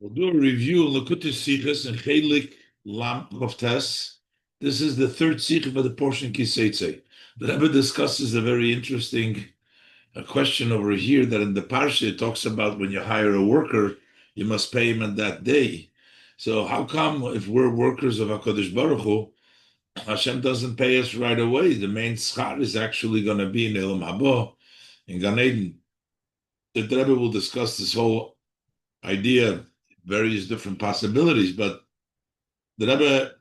We'll do a review of Likkutei Sichos and Chelik Lam Tes. This is the third Sichos of the portion Setzei. The Rebbe discusses a very interesting question over here that in the Parsha it talks about when you hire a worker, you must pay him on that day. So how come if we're workers of HaKadosh Baruch Hu, Hashem doesn't pay us right away? The main schar is actually going to be in Elam Haba, in Gan Eden. The Rebbe will discuss this whole idea, various different possibilities, but the Rebbe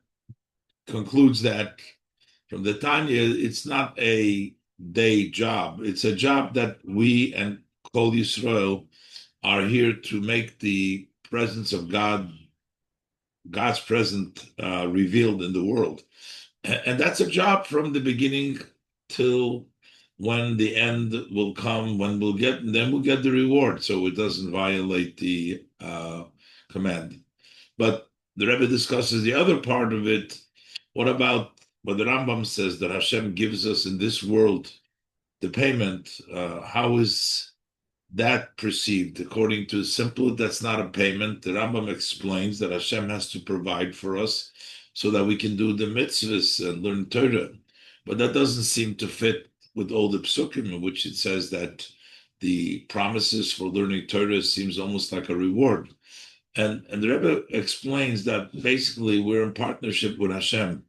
concludes that from the Tanya, it's not a day job. It's a job that we and Kol Yisrael are here to make the presence of God, God's presence revealed in the world. And that's a job from the beginning till when the end will come, when we'll get, and then we'll get the reward. So it doesn't violate the command. But the Rebbe discusses the other part of it. What about what the Rambam says that Hashem gives us in this world, the payment? How is that perceived? According to simple, that's not a payment. The Rambam explains that Hashem has to provide for us so that we can do the mitzvahs and learn Torah. But that doesn't seem to fit with all the psukim, in which it says that the promises for learning Torah seems almost like a reward. And the Rebbe explains that basically we're in partnership with Hashem.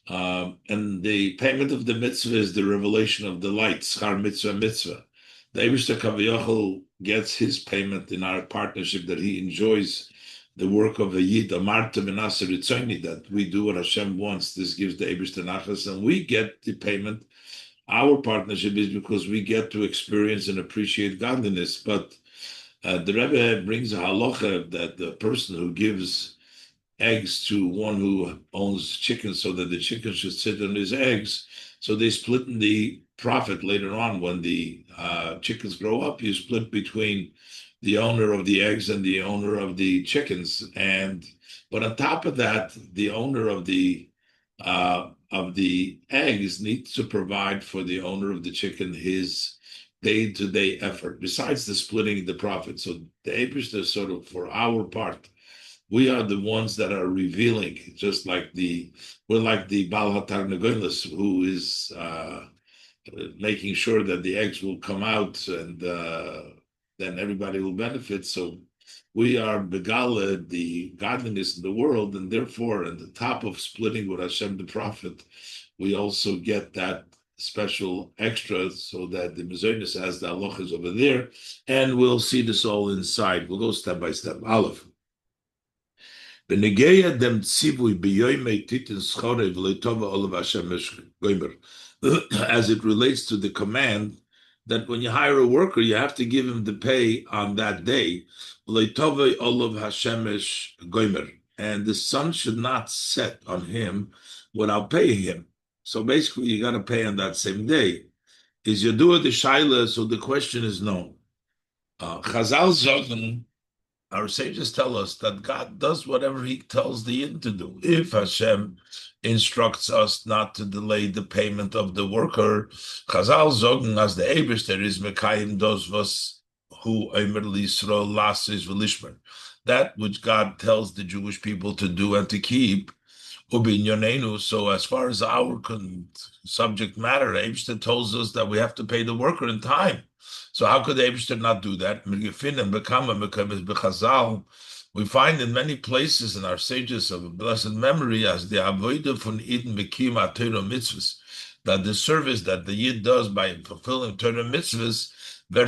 And the payment of the mitzvah is the revelation of the light, schar mitzvah mitzvah. The Eibishter Kaviyachol gets his payment in our partnership that he enjoys the work of a Yid, Amarta Menaseh Ritzoni, that we do what Hashem wants. This gives the Eibishter Nachas, and we get the payment. Our partnership is because we get to experience and appreciate godliness. But the Rebbe brings a halacha that the person who gives eggs to one who owns chickens so that the chicken should sit on his eggs, so they split in the profit later on when the chickens grow up. You split between the owner of the eggs and the owner of the chickens. But on top of that, the owner of the eggs needs to provide for the owner of the chicken his day-to-day effort, besides the splitting the profit. So the Eibush is sort of for our part. We are the ones that are revealing, just like we're like the Baal HaTarnagolos, who is making sure that the eggs will come out and then everybody will benefit. So we are Begala, the godliness in the world, and therefore, at the top of splitting with Hashem the prophet, we also get that special extra so that the Mizonis has the halachas over there, and we'll see this all inside. We'll go step by step. Aleph. As it relates to the command that when you hire a worker, you have to give him the pay on that day. And the sun should not set on him without paying him. So basically, you got to pay on that same day. Is Yadua the Shaila? So the question is no. Chazal Zogan, our sages tell us that God does whatever he tells the Yid to do. If Hashem instructs us not to delay the payment of the worker, Chazal Zogen as the Eibishter is Mekayim dos was who Eimer Yisrael lasis v'lishmer. That which God tells the Jewish people to do and to keep, ubinyonenu. So as far as our subject matter, Eibishter tells us that we have to pay the worker in time. So how could the Eibishter not do that? We find in many places in our sages of blessed memory as the avodah von Eden bekim Torah mitzvos, that the service that the Yid does by fulfilling Torah mitzvos, to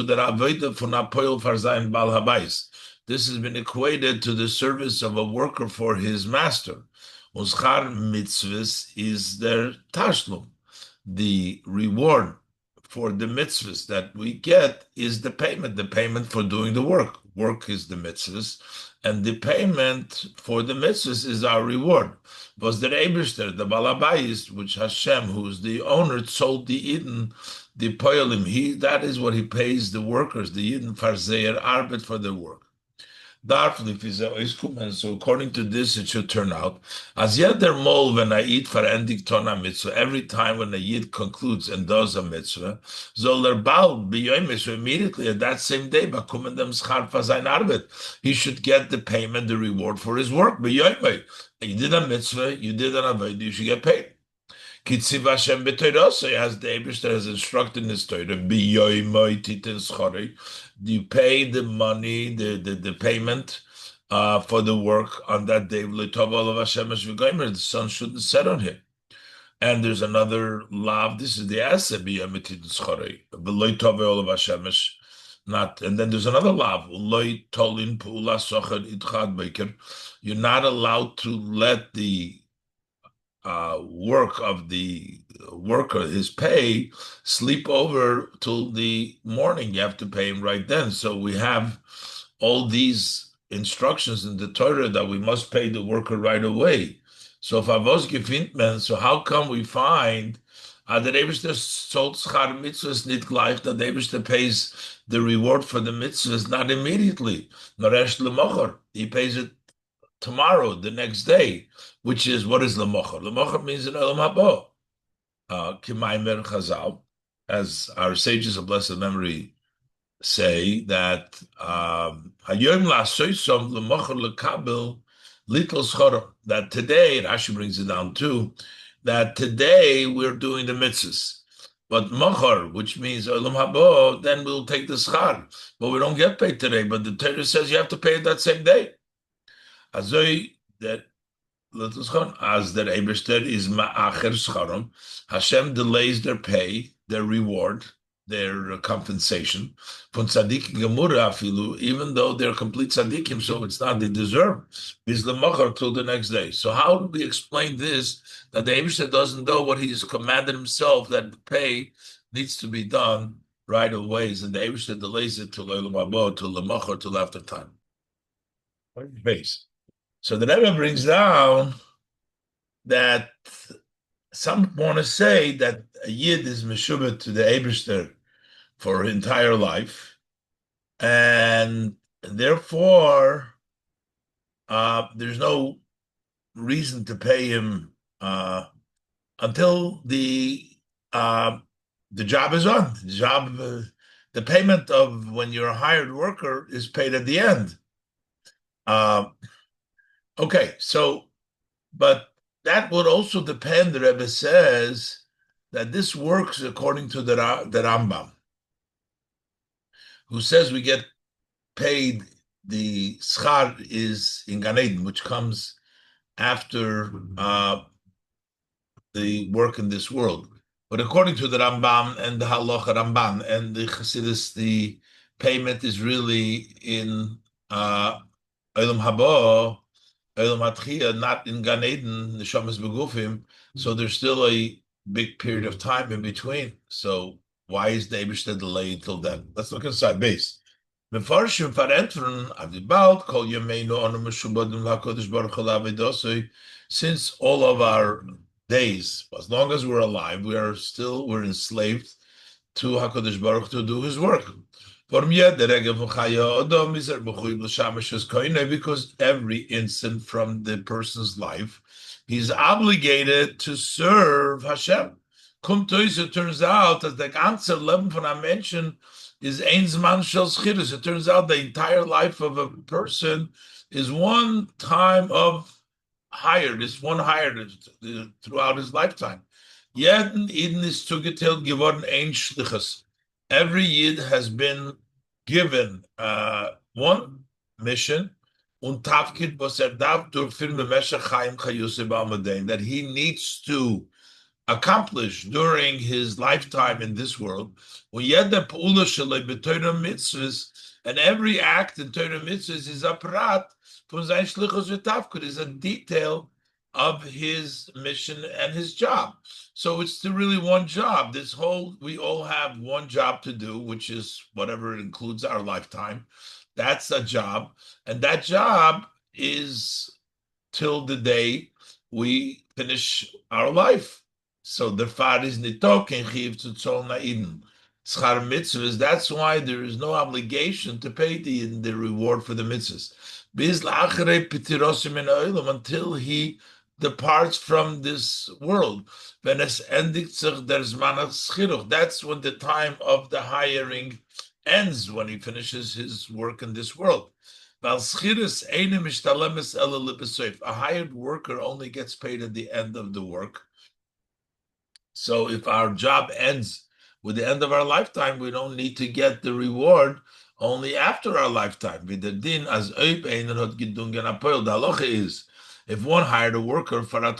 the avodah von apoil farzayin bal habayis. This has been equated to the service of a worker for his master. Uschar mitzvos is their tashlum, the reward for the mitzvahs that we get is the payment for doing the work. Work is the mitzvahs, and the payment for the mitzvahs is our reward. Was the Eibishter, the Balabayis, which Hashem, who is the owner, sold the Eden, the Poyalim, that is what he pays the workers, the Eden Farzeir Arbet for their work. So according to this, it should turn out as jeder Mol when I eat verendigt ton a mitzvah. Every time when a yid concludes and does a mitzvah, soll bald be so immediately at that same day, bakumen dem schar for sein arbeit. He should get the payment, the reward for his work. Be you did a mitzvah, you did an avodah, you should get paid. Kitziv Hashem b'Torah, so as the Eibishter has instructed in his Torah, b'yoymoi titen schorei, you pay the money, the payment for the work on that day. L'tov olav Hashem v'goymer, the sun shouldn't set on him. And there's another lav. This is the aseh b'yoymoi titen schorei, v'loitov olav Hashem. Not, and then there's another lav. Loi tolin pu'ula socher itchad beker. You're not allowed to let the work of the worker, his pay, sleep over till the morning. You have to pay him right then. So we have all these instructions in the Torah that we must pay the worker right away. So if Avos Gefindmen, so how come we find that Eibishter sold schar mitzvahs nit gleich, that Eibishter pays the reward for the mitzvahs not immediately, noresh lemocher. He pays it tomorrow, the next day, which is, what is lemocher? Lemocher means in olam habo. Kimaimer Chazal, as our sages of blessed memory say, that hayom la'asoysom lemocher lekabel little schora. That today, Rashi brings it down too, that today we're doing the mitzvahs. But mocher, which means olam habo, then we'll take the schar. But we don't get paid today. But the Torah says you have to pay it that same day. Azoi that as their Eibishter is ma'acher scharom, Hashem delays their pay, their reward, their compensation. From tzaddikim gemura afilu, even though they're complete tzaddikim, so it's not they deserve. Is lemachar till the next day. So how do we explain this? That the Eibishter doesn't know what he's commanded himself, that the pay needs to be done right away, and the Eibishter delays it till lemachar, till lemachar, till after time. Base. So the Rebbe brings down that some want to say that a yid is meshubet to the Eibishter for her entire life, and therefore there's no reason to pay him until the job is on. The payment of when you're a hired worker is paid at the end. Okay, so, but that would also depend, the Rebbe says, that this works according to the Rambam, who says we get paid, the schar is in Gan Eden, which comes after the work in this world. But according to the Rambam and the Halacha Ramban and the Chassidus, the payment is really in Olam Haba, not in Gan Eden, Neshamas Begufim, so there's still a big period of time in between. So why is the Eibishter delay until then? Let's look inside base. Since all of our days, as long as we're alive, we're enslaved to HaKadosh Baruch to do his work. Because every instant from the person's life, he's obligated to serve Hashem. It turns out that the answer 11 von I mentioned is Ein Zman Shel Sichos. It turns out the entire life of a person is one time of hired. It's one hired throughout his lifetime. Jeden Eden is zugeteilt geworden ein Shlichus. Every Yid has been given one mission, und Tafkid was darf durchführen b'meshach Chaim Chayuse b'Almadein, that he needs to accomplish during his lifetime in this world. And every act in Torah mitzvahs is a prat from sein Shlichus v'Tafkid, is a detail of his mission and his job. So it's really one job. We all have one job to do, which is whatever it includes our lifetime. That's a job. And that job is till the day we finish our life. So the far is nitok and chiv to tzol na'iden. schar mitzvahs. That's why there is no obligation to pay the reward for the mitzvahs. Bis la'acharei pitirosim min ha'olam, until he departs from this world. When es endigt sich der Zman haSchiruch, that's when the time of the hiring ends, when he finishes his work in this world. A hired worker only gets paid at the end of the work. So if our job ends with the end of our lifetime, we don't need to get the reward only after our lifetime. The halacha is, if one hired a worker for a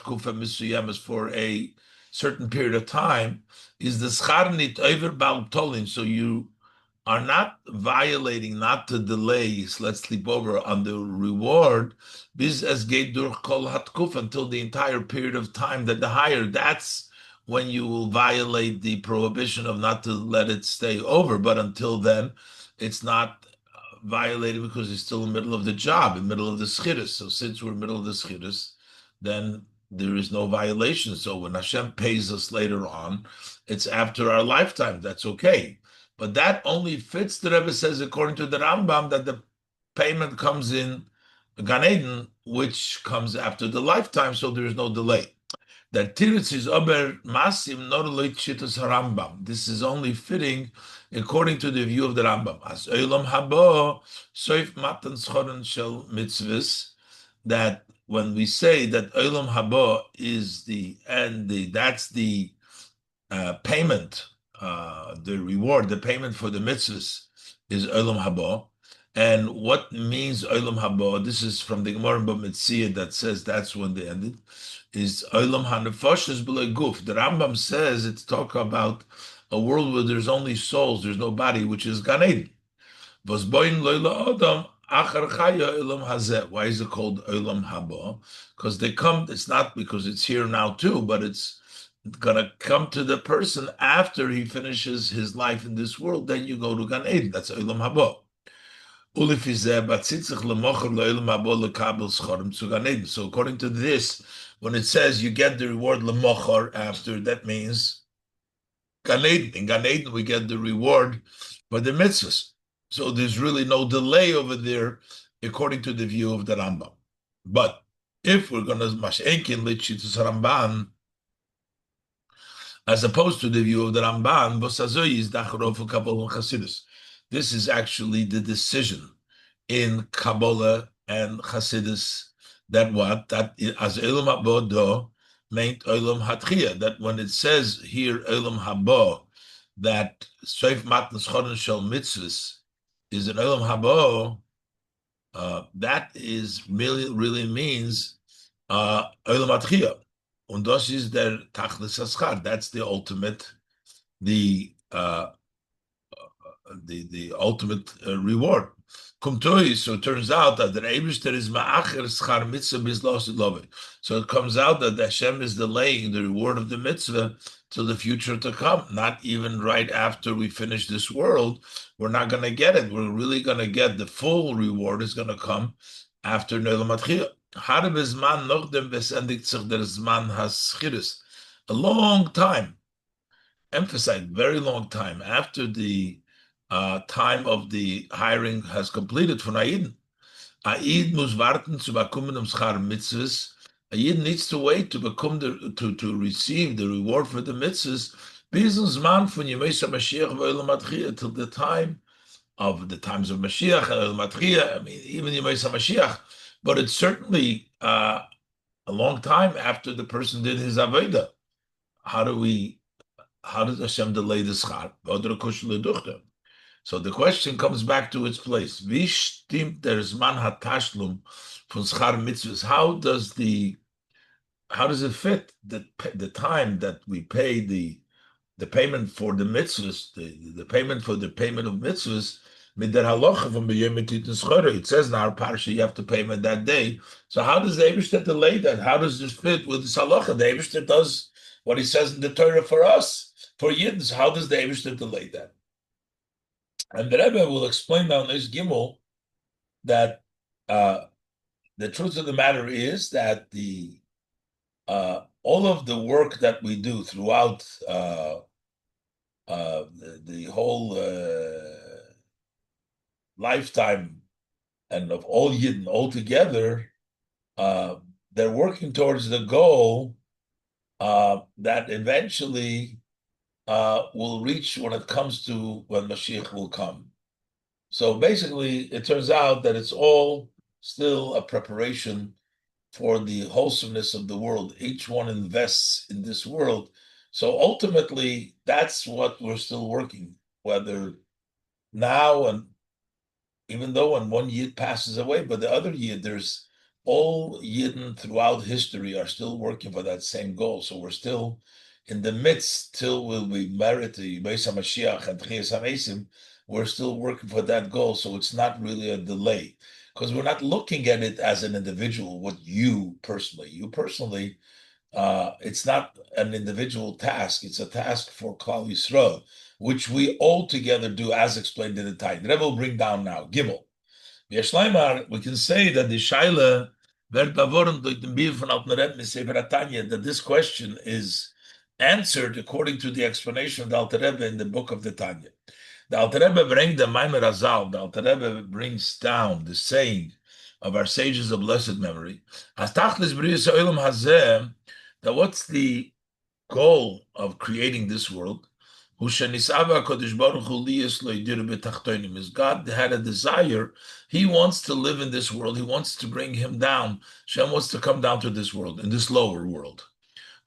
certain period of time, is the schar nit over bal tolin, so you are not violating, not to delay, let's sleep over on the reward, bis as geht durch kol hatkuf, until the entire period of time that the hire, that's when you will violate the prohibition of not to let it stay over. But until then, it's not violated because it's still in the middle of the job, in the middle of the schiris. So since we're in the middle of the schiris, then there is no violation. So when Hashem pays us later on, it's after our lifetime. That's okay. But that only fits, the Rebbe says, according to the Rambam, that the payment comes in Gan Eden, which comes after the lifetime, so there is no delay. That Tiritz is Ober Masim, not Shitas Rambam. This is only fitting according to the view of the Rambam. As Olam Habo, Soif Matan Schoren Shel Mitzvos, that when we say that Olam Habo is the end, that's the payment, the reward, the payment for the mitzvahs is Olam Haba. And what means Olam Haba? This is from the Gemara B'Metzia that says that's when they ended. Is Olam HaNefashos B'lei Guf. The Rambam says it's talk about a world where there's only souls, there's no body, which is Gan Eden. Why is it called Olam Haba? Because they come, it's not because it's here now too, but it's gonna come to the person after he finishes his life in this world. Then you go to Gan Eden. That's Olam Haba. So according to this, when it says you get the reward lemochar after, that means Gan Eden. In Gan Eden we get the reward for the mitzvahs. So there's really no delay over there, according to the view of the Rambam. But if we're going to mashenkin lichitus Ramban, as opposed to the view of the Ramban, this is actually the decision in Kabbalah and Chassidus that what? That as Olam Haba do meant Olam Hatchia, that when it says here Olam Haba, that Soif Matan Schoren Shel Mitzvos is an Olam Haba, that is really means Olam Hatchia. Und das ist der Tachlis Haschar. That's the ultimate, the ultimate reward. Kumtoi. So it turns out that the Eibishter is ma'acher schar mitzvah bizlos love. So it comes out that Hashem is delaying the reward of the mitzvah till the future to come. Not even right after we finish this world, we're not going to get it. We're really going to get the full reward is going to come after Ne'elam Atchiyah. A long time, emphasize very long time after the time of the hiring has completed for Aid. Aid muss warten zu bekommen schar mitzvahs. Aid needs to wait to become to receive the reward for the mitzvahs. Business man von Yemei Mashiach ve'Olam Hatchiyah till the time of the times of Mashiach and Olam Hatchiyah. I mean, even Yemei Mashiach. But it's certainly a long time after the person did his avodah. How does Hashem delay the schar? So the question comes back to its place. Wie stimmt der Zman hatashlum von schar mitzvahs? How does it fit the time that we pay the payment for the mitzvahs, the payment for the payment of mitzvahs? It says in our parsha you have to pay him that day. So how does the Eibishter delay that? How does this fit with the halacha? The Eibishter does what he says in the Torah for us, for Yiddish. How does the Eibishter delay that? And the Rebbe will explain now in this Gimel that the truth of the matter is that the all of the work that we do throughout the whole lifetime and of all Yidden altogether, they're working towards the goal that eventually will reach when it comes to when Mashiach will come. So basically, it turns out that it's all still a preparation for the wholesomeness of the world. Each one invests in this world. So ultimately, that's what we're still working, whether now and even though when one Yid passes away, but the other Yid, there's all Yidden throughout history are still working for that same goal. So we're still in the midst till we merit the Beis HaMashiach and Tchias HaMesim. We're still working for that goal. So it's not really a delay because we're not looking at it as an individual, what you personally, it's not an individual task. It's a task for Klal Yisrael, which we all together do as explained in the Tanya. The Rebbe will bring down now, Gimel. We can say that the Shaila werd beworren durch den Brief von Alten Rebbe Sefer Tanya, that this question is answered according to the explanation of the Alter Rebbe in the book of the Tanya. The Alter Rebbe brings the Maimer Azal. The Alter Rebbe brings down the saying of our sages of blessed memory. As Tachlis B'riyas Ha'olam Hazeh, that what's the goal of creating this world? Is God had a desire. He wants to live in this world. He wants to bring him down. Hashem wants to come down to this world, in this lower world.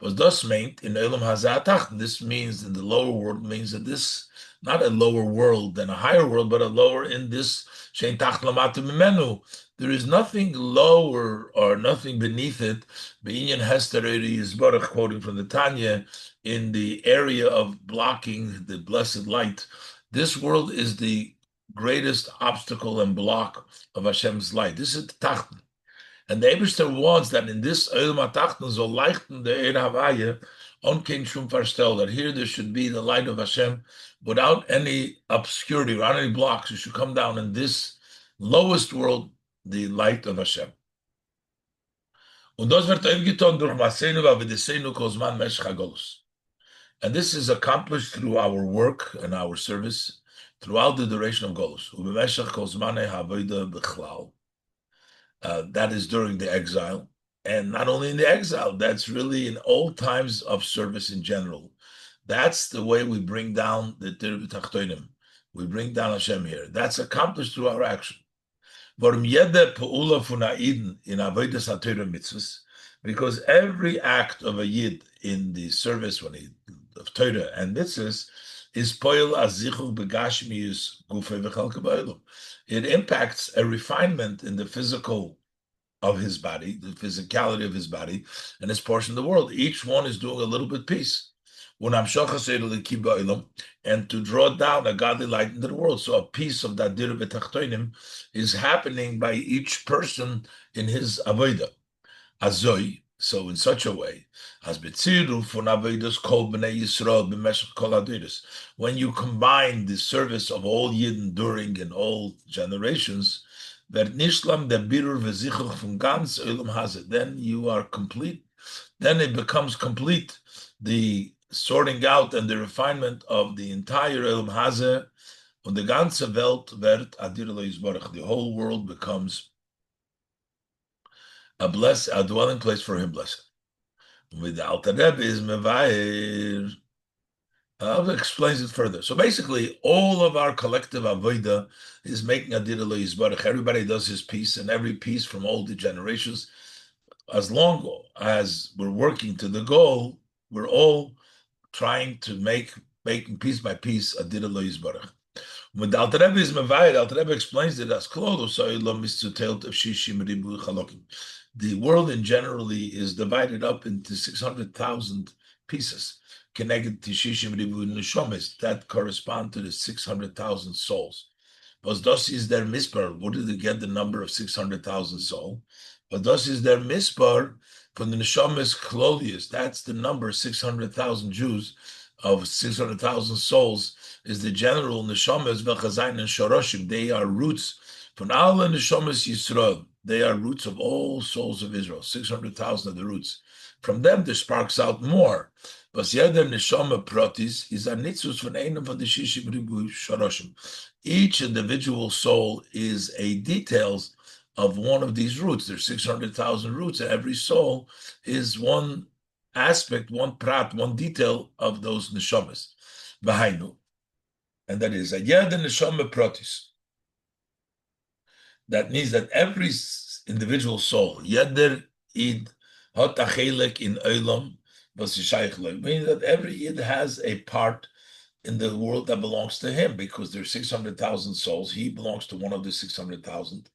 Was das meint in Elam Hazatach? This means in the lower world means that this not a lower world than a higher world, but a lower in this Shein Tach Lamatu Mimenu. There is nothing lower or nothing beneath it. Be'inyan Hester Yisbarach, quoting from the Tanya, in the area of blocking the blessed light. This world is the greatest obstacle and block of Hashem's light. This is the Tachton. And the Eberster wants that in this Eil Matachton so leichten the Eir Havaya on King Shum Farstel, that here there should be the light of Hashem without any obscurity, without any blocks. It should come down in this lowest world, the light of Hashem. Und das wird aufgetan durch Masenu v'Avedesenu kol zman Meshech HaGolus. And this is accomplished through our work and our service throughout the duration of Golus. U'b'meshech kol zmanei ha'avoda b'chlal. That is during the exile. And not only in the exile, that's really in all times of service in general. That's the way we bring down the Tir B'Tachtonim. We bring down Hashem here. That's accomplished through our action. Because every act of a Yid in the service of Torah and mitzvahs is poil azichuk begashmius gufei v'chalka ba'olam. It impacts a refinement in the physical of his body, the physicality of his body, and his portion of the world. Each one is doing a little bit piece. And to draw down a godly light into the world. So a piece of that dir b'tachtonim is happening by each person in his avodah. Azoi, so in such a way, as betziru von avodas kol b'nei Yisrael b'meshech kol adiris. When you combine the service of all Yidden during and all generations, then you are complete. Then it becomes complete, the sorting out and the refinement of the entire Elam Hazeh, und the ganze Welt wird adir lo yisbarach. The whole world becomes a dwelling place for him, blessed. With the Alter Rebbe is mevair. Explains it further. So basically, all of our collective avodah is making adir lo yisbarach. Everybody does his piece, and every piece from all the generations. As long as we're working to the goal, we're all trying to making piece by piece adir lo yisbarach. When the Alter Rebbe is mevair, the Alter Rebbe explains it as klodo so'ilo mitzutelt of shishim ribu chalokim. The world in generally is divided up into 600,000 pieces. Connected to shishim ribu neshomes that correspond to the 600,000 souls. But das is their mispar. Where did they get the number of 600,000 souls? But das is their mispar from the neshomes klolius. That's the number 600,000 Jews of 600,000 souls is the general neshomes v'chazayin and shoroshim. They are roots from all the neshomes Yisrael. They are roots of all souls of Israel, 600,000 of the roots. From them, there sparks out more. Was jeder neshama protis is a nitzvos von einem von the shishim ribu shoroshim. Each individual soul is a details of one of these roots. There's 600,000 roots, and every soul is one aspect, one prat, one detail of those neshamas. Behainu. And that is a jeder neshama protis. That means that every individual soul, Yeder Id Hot Achelek in Olam, meaning that every Id has a part in the world that belongs to him, because there's 600,000 souls. He belongs to one of the 600,000.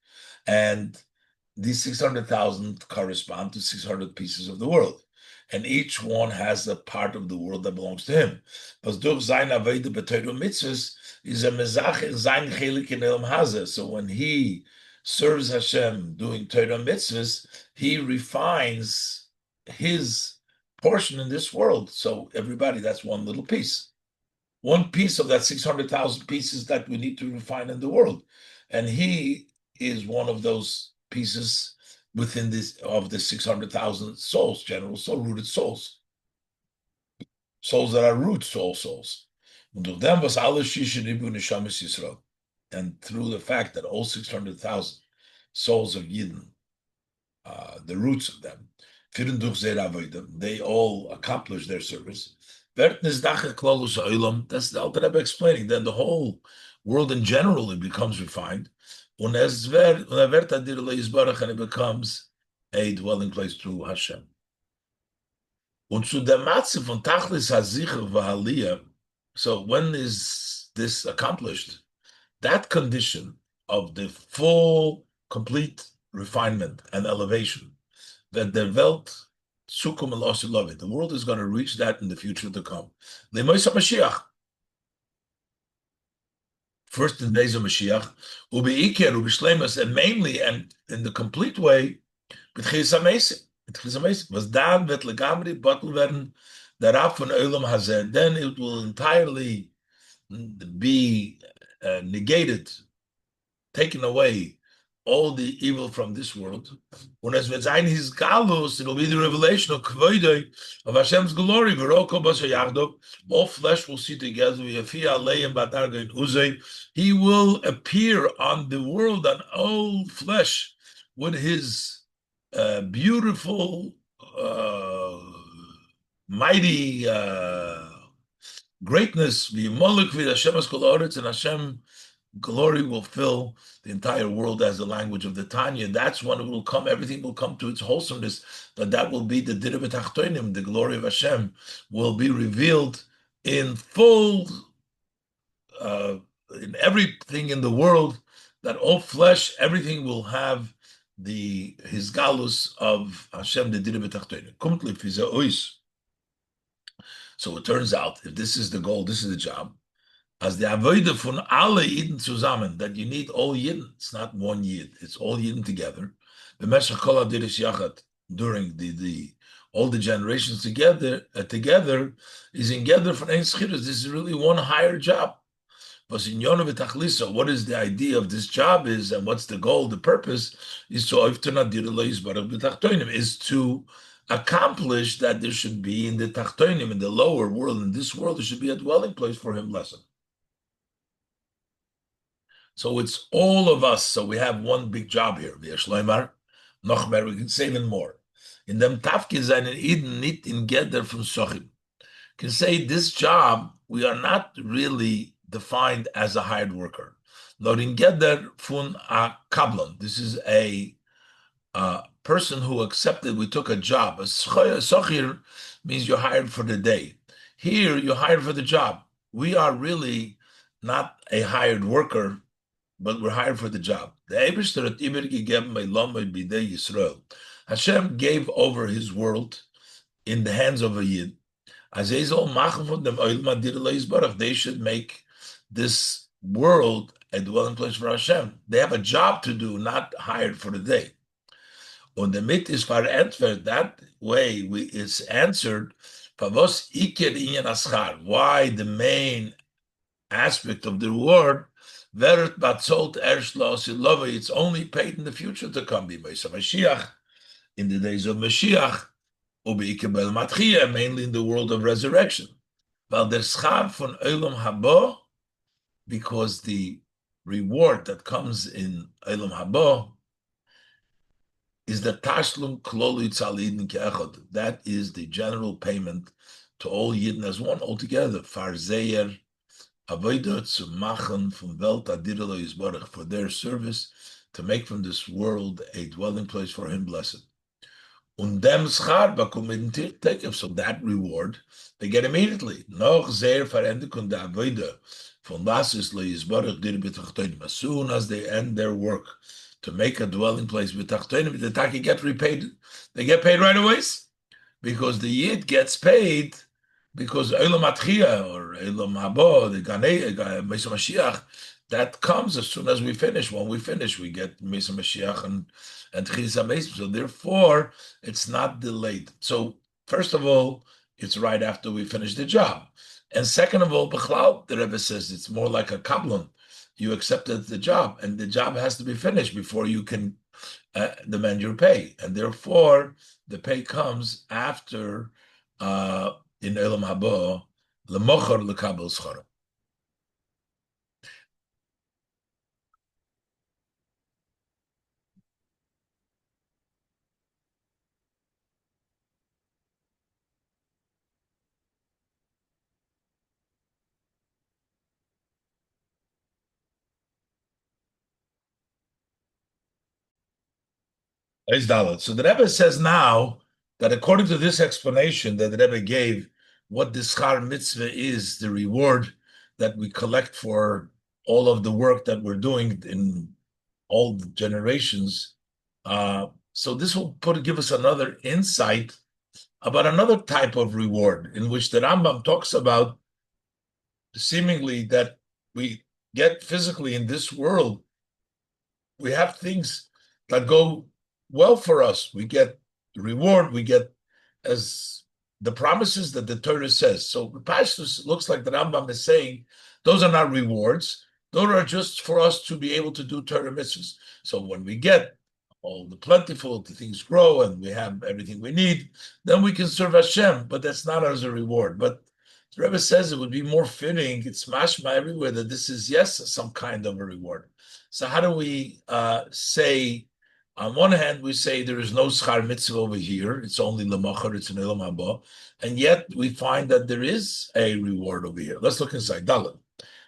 And these 600,000 correspond to 600 pieces of the world. And each one has a part of the world that belongs to him. But durch sein Aveda b'Torah Mitzvos is a mezach sein chelik in Elam Hazeh. So when he serves Hashem doing Torah Mitzvos, he refines his portion in this world. So everybody, that's one little piece. One piece of that 600,000 pieces that we need to refine in the world. And he is one of those pieces within this of the 600,000 souls, general soul, rooted souls. Souls that are roots to all souls. And through the fact that all 600,000 souls of Yidden, the roots of them, they all accomplish their service. That's the Alter Rebbe explaining. Then the whole world in general, it becomes refined. And it becomes a dwelling place through Hashem. So when is this accomplished? That condition of the full, complete refinement and elevation, that the Welt Sukum and Love, the world is going to reach that in the future to come. First in the days of Mashiach, and mainly and in the complete way, was dan wird legamri bottle werden darab von Olam Hazeh. Then it will entirely be negated, taken away, all the evil from this world. And as wird sein his galus, it will be the revelation of Kvoide, of Hashem's glory. All flesh will see together. He will appear on the world, on all flesh, with his beautiful, mighty greatness. And Hashem glory will fill the entire world as the language of the Tanya. That's when it will come. Everything will come to its wholesomeness. But that will be the Dira B'Tachtonim. The glory of Hashem will be revealed in full, in everything in the world. That all flesh, everything will have his galus of Hashem, the Dira B'Tachtonim. Kumtli fiza ois. So it turns out, if this is the goal, this is the job. As the avodah von alle Yidden zusammen, that you need all Yidden. It's not one Yid, it's all Yidden together. The Meshach Kol HaDirish Yachad, during all the generations together is in gather von ein Sichos. This is really one higher job. But in Yonah v'Tachlisa, what is the idea of this job is, and what's the goal, the purpose, is to accomplish that there should be in the Tachtonim, in the lower world, in this world, there should be a dwelling place for him lesson. So it's all of us. So we have one big job here. We can say even more. In them Tafke seinen Eden nicht in Geder von Sochim. Can say this job, we are not really defined as a hired worker. Nor in Geder von a Kablan. This is a person who accepted, we took a job. A Sochir means you're hired for the day. Here, you're hired for the job. We are really not a hired worker, but we're hired for the job. Hashem gave over his world in the hands of a Yid. They should make this world a dwelling place for Hashem. They have a job to do, not hired for the day. Und damit ist verantwortet, that way it's answered, why the main aspect of the reward, Veret batzolt ershlos ilove. It's only paid in the future to come. Mashiach, in the days of Mashiach, ubeikebel matchia, mainly in the world of resurrection. Val der schar von olam habo, because the reward that comes in olam habo is the tashlum kloli tzalidin ke'echad. That is the general payment to all Yidden as one altogether. Farzeyer avodah zu machen from Welt adirelo yisborach, for their service to make from this world a dwelling place for Him blessed. Und dem schar bakum take, so that reward they get immediately. Noch sehr verendigung der avodah von lasis lo yisborach dir betachtonim. As soon as they end their work to make a dwelling place with tachtonim, the taki get repaid. They get paid right away, because the yid gets paid because Olam Atchia or Olam Habo, the Mesa Mashiach, that comes as soon as we finish. When we finish, we get Mesa Mashiach and Tchilas HaMesim. So therefore, it's not delayed. So first of all, it's right after we finish the job. And second of all, B'chlal, the Rebbe says it's more like a kablon. You accepted the job, and the job has to be finished before you can demand your pay. And therefore, the pay comes after in Elam Haba, lemochar lekabel schara. So the Rebbe says now that according to this explanation that the Rebbe gave, what the schar mitzvah is, the reward that we collect for all of the work that we're doing in all the generations. So this will give us another insight about another type of reward in which the Rambam talks about seemingly that we get physically in this world. We have things that go well for us. We get reward. We get as the promises that the Torah says. So the Pashtus looks like the Rambam is saying those are not rewards. Those are just for us to be able to do Torah mitzvahs. So when we get all the plentiful, the things grow, and we have everything we need, then we can serve Hashem. But that's not as a reward. But the Rebbe says it would be more fitting. It's mashma everywhere that this is, yes, some kind of a reward. So how do we say? On one hand, we say there is no schar mitzvah over here. It's only lemachar, it's an elam haba. And yet we find that there is a reward over here. Let's look inside Dalet.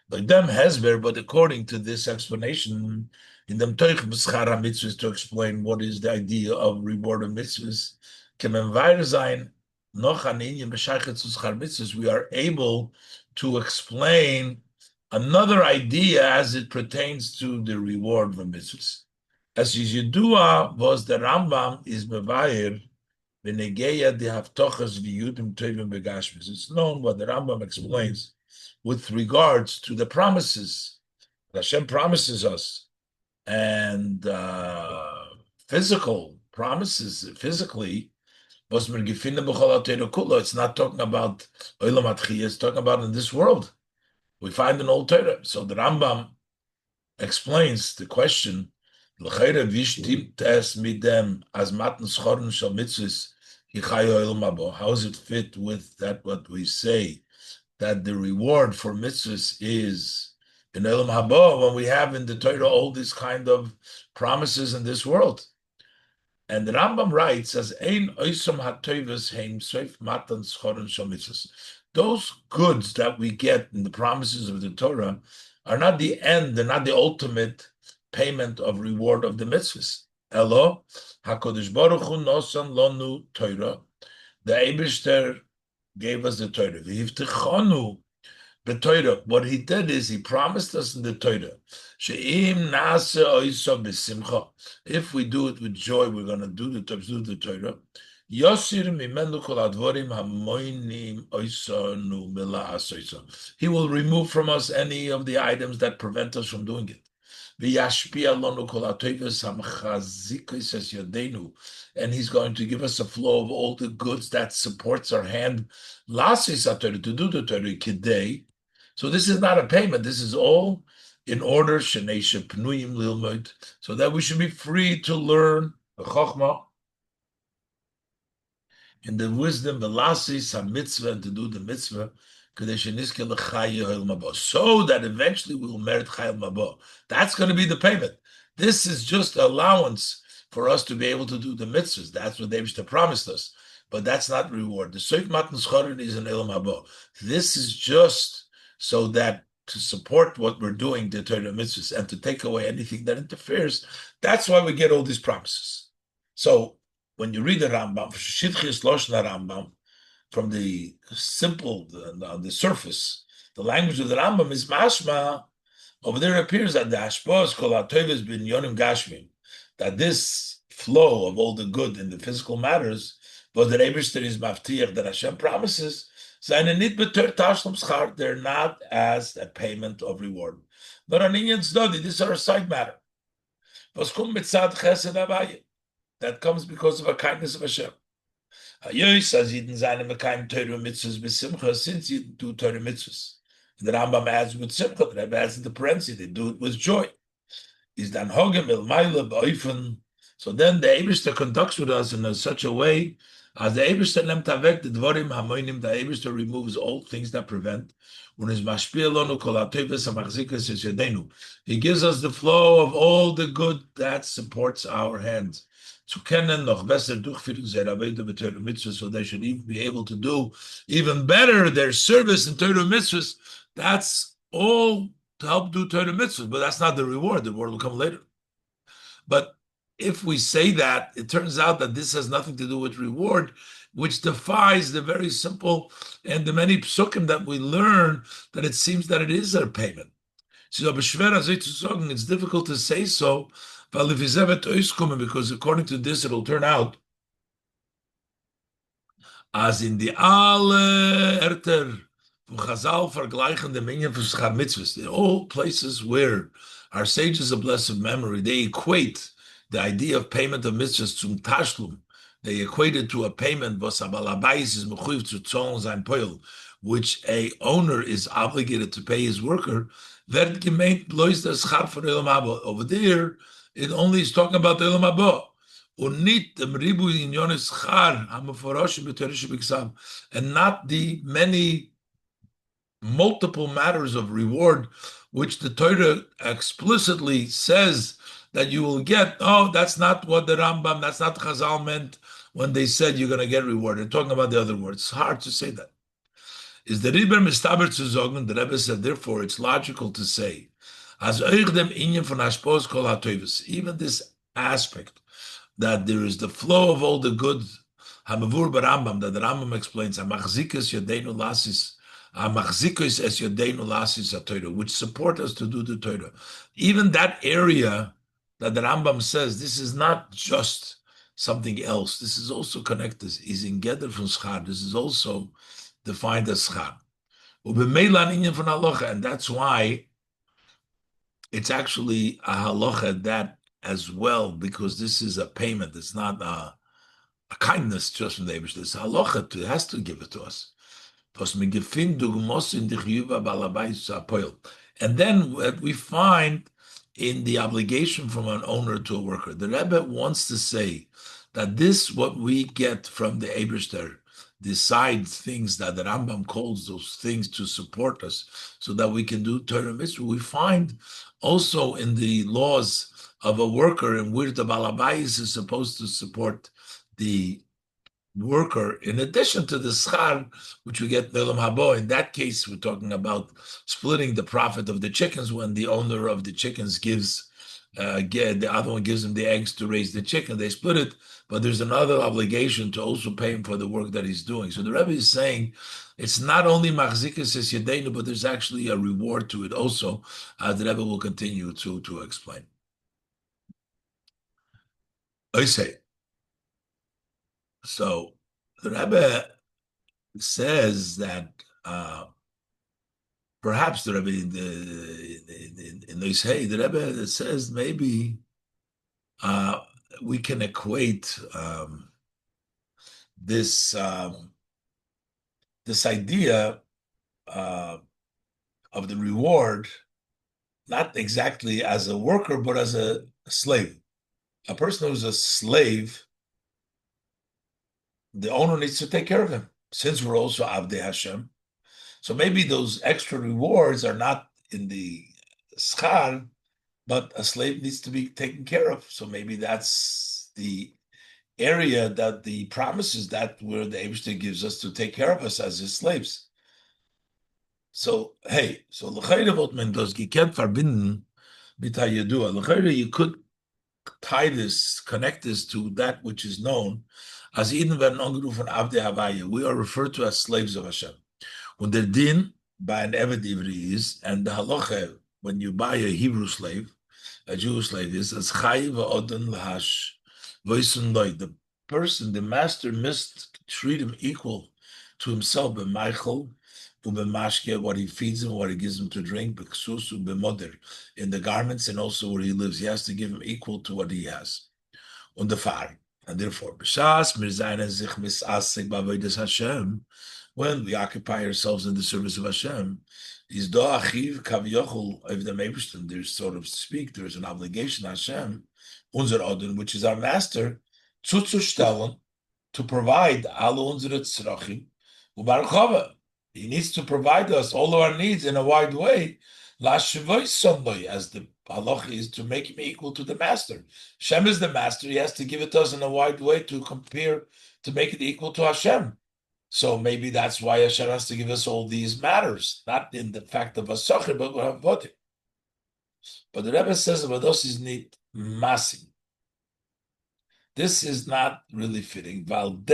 Like them hesber, but according to this explanation, in them toich schar mitzvahs, to explain what is the idea of reward of mitzvahs, we are able to explain another idea as it pertains to the reward of mitzvahs. As Yidua was the Rambam is mevayer v'negeya de haftochas v'yudim tovim begashmis. It's known what the Rambam explains with regards to the promises that Hashem promises us, and physical promises physically. It's not talking about olam atchiyah. It's talking about in this world. We find an old Torah. So the Rambam explains the question. How does it fit with that what we say, that the reward for mitzvahs is in Elam Haba, when we have in the Torah all these kind of promises in this world? And the Rambam writes, as ein oisam hatoivas heim soif matan schoron shal mitzvahs. Those goods that we get in the promises of the Torah are not the end, they're not the ultimate payment of reward of the mitzvahs. Elo, HaKadosh Baruch Hu nosan lonu Torah. The Eibishter gave us the Torah. V'hivtechonu b'Torah. What he did is he promised us in the Torah. She'im nase oisa b'simcha. If we do it with joy, we're going to do the Torah. Yosir mimenu kol advorim hamoinim oisanu mila'as. He will remove from us any of the items that prevent us from doing it. And he's going to give us a flow of all the goods that supports our hand to do the Torah. So this is not a payment. This is all in order so that we should be free to learn the chokhmah in the wisdom, the lasis, a mitzvah, and to do the mitzvah, so that eventually we will merit chayil mabo. That's going to be the payment. This is just allowance for us to be able to do the mitzvahs. That's what David promised us. But that's not reward. The soik matan schorin is an elam habo. This is just so that to support what we're doing, the Torah mitzvahs, and to take away anything that interferes. That's why we get all these promises. So when you read the Rambam, Sichos Loshna Rambam, from the simple, on the surface, the language of the Rambam is mashma. Over there appears that the hashpos kol ha'tovos b'inyonim gashmim, that this flow of all the good in the physical matters, but the Eibishter is maftiach, that Hashem promises, they're not as a payment of reward. But an inyan study, these are a side matter. That comes because of a kindness of Hashem. Since you do Torah mitzvahs, the Rambam adds with simcha, the Rebbe adds in the parenthesis, they do it with joy. Is dan hogem el maila b'oifen. So then the Eibishter conducts with us in such a way as the Eibishter nemt avek the dvorim hamoinim. The Eibishter removes all things that prevent. He gives us the flow of all the good that supports our hands. So they should even be able to do even better their service in Torah mitzvahs. That's all to help do Torah mitzvahs, but that's not the reward. The reward will come later. But if we say that, it turns out that this has nothing to do with reward, which defies the very simple and the many psukim that we learn, that it seems that it is a payment. So it's difficult to say so, because according to this, it will turn out as in the alle Erter Chazal vergleichen the minyan for schar mitzvahs. In all places where our sages of blessed memory, they equate the idea of payment of mitzvahs zum tashlum. They equate it to a payment, which a owner is obligated to pay his worker. Over there, it only is talking about the Elam Haba. And not the many multiple matters of reward, which the Torah explicitly says that you will get. Oh, that's not what the Rambam, that's not Chazal meant when they said you're going to get reward. They're talking about the other words. It's hard to say that. Is the Rebbe mistaber zu sagen, the Rebbe said, therefore, it's logical to say, as dem inyan von hashpos kol ha'tovos, even this aspect, that there is the flow of all the good, hamavur barambam, that the Rambam explains, hamachzikas yodeinu lasis, hamachzikos es yodeinu lasis ha-Torah, which support us to do the Torah. Even that area that the Rambam says, this is not just something else. This is also connected. Is in Geder from Schar. This is also defined as Schar. And that's why it's actually a halacha that as well, because this is a payment. It's not a kindness just from the Eibishter. It's a halacha. It has to give it to us. And then what we find in the obligation from an owner to a worker, the Rebbe wants to say that this, what we get from the Eibishter, the side things that the Rambam calls those things to support us so that we can do Torah mitzvah, we find also in the laws of a worker in which the Balabais is supposed to support the worker in addition to the schar, which we get in Elam Haba. In that case, we're talking about splitting the profit of the chickens when the owner of the chickens gives, the other one gives him the eggs to raise the chicken. They split it, but there's another obligation to also pay him for the work that he's doing. So the Rebbe is saying it's not only machzikas es yadeinu, but there's actually a reward to it also, as the Rebbe will continue to explain. I say. So the Rebbe says that perhaps the Rebbe in the Rebbe says maybe we can equate this idea of the reward not exactly as a worker, but as a slave. A person who's a slave, the owner needs to take care of him. Since we're also Avdei Hashem, so maybe those extra rewards are not in the schar, but a slave needs to be taken care of. So maybe that's the area that the promises that where the Eibishter gives us to take care of us as his slaves. So hey, so l'chayre what man does gekent verbinden mit hayedua. L'chayre you could tie this, connect this to that which is known as Eden werden angerufen Avdei Havaya. We are referred to as slaves of Hashem. When the din by an Eved Ivri is, and the halacha when you buy a Hebrew slave, a Jewish slave is as chayiv odin lahash voisun loy. The person, the master, must treat him equal to himself. B'maichel ub'mashke, what he feeds him, what he gives him to drink. B'ksus ub'moder, in the garments and also where he lives, he has to give him equal to what he has. Und deferred, and therefore, b'shas mir zayne sich misasik b'avodas Hashem, when we occupy ourselves in the service of Hashem, is do achiv kavyochel of the Meibishton. There's, so to speak, there's an obligation Hashem, unser Odin, which is our master, zuzustellen, to provide alle unsere tzrachim, ubarchava. He needs to provide us all of our needs in a wide way, la shvoy sondoi, as the halach is to make him equal to the master. Hashem is the master. He has to give it to us in a wide way to compare, to make it equal to Hashem. So maybe that's why Hashem has to give us all these matters, not in the fact of a socher, but avodim. But the Rebbe says about us is need massing. This is not really fitting. When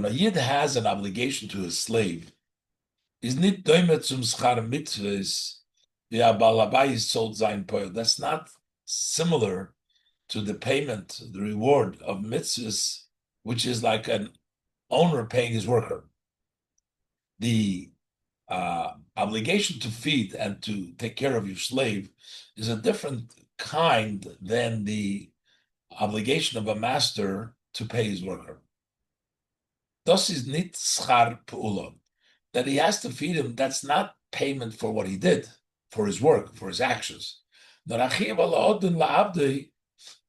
a yid has an obligation to his slave, is nit doimet zum schar mitzvos, sold sein poil. That's not similar to the payment, the reward of mitzvahs, which is like an owner paying his worker. The obligation to feed and to take care of your slave is a different kind than the obligation of a master to pay his worker. Das is nit schar pu'ula. That he has to feed him, that's not payment for what he did, for his work, for his actions.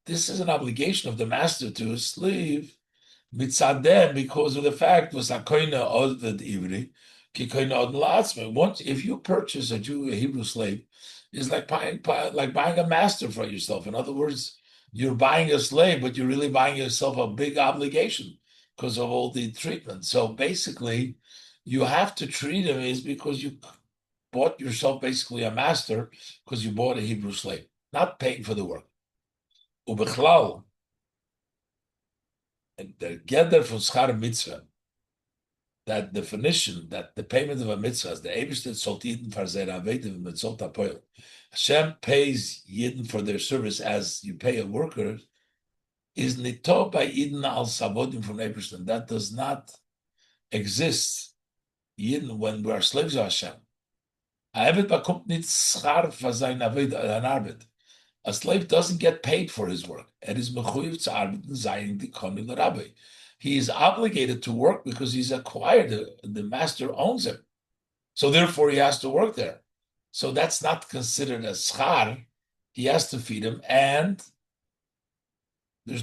This is an obligation of the master to his slave, mitzadeh, because of the fact was akoina oded ivri, kikoina odin la'atzme. Once, if you purchase a Hebrew slave, it's like buying a master for yourself. In other words, you're buying a slave, but you're really buying yourself a big obligation because of all the treatment. So basically, you have to treat him is because you bought yourself basically a master because you bought a Hebrew slave, not paying for the work. Ubechlal, the gather for schar mitzvah, that definition, that the payment of a mitzvah is the Eibishter solt Yidden for their avedim mitzvot hapoel. Hashem pays Yidden for their service as you pay a worker, is nito by Yidden al savodim from Eibishter. That does not exist Yidden when we are slaves of Hashem. A slave doesn't get paid for his work. He is obligated to work because he's acquired, the master owns him. So therefore he has to work there. So that's not considered as schar. He has to feed him, and you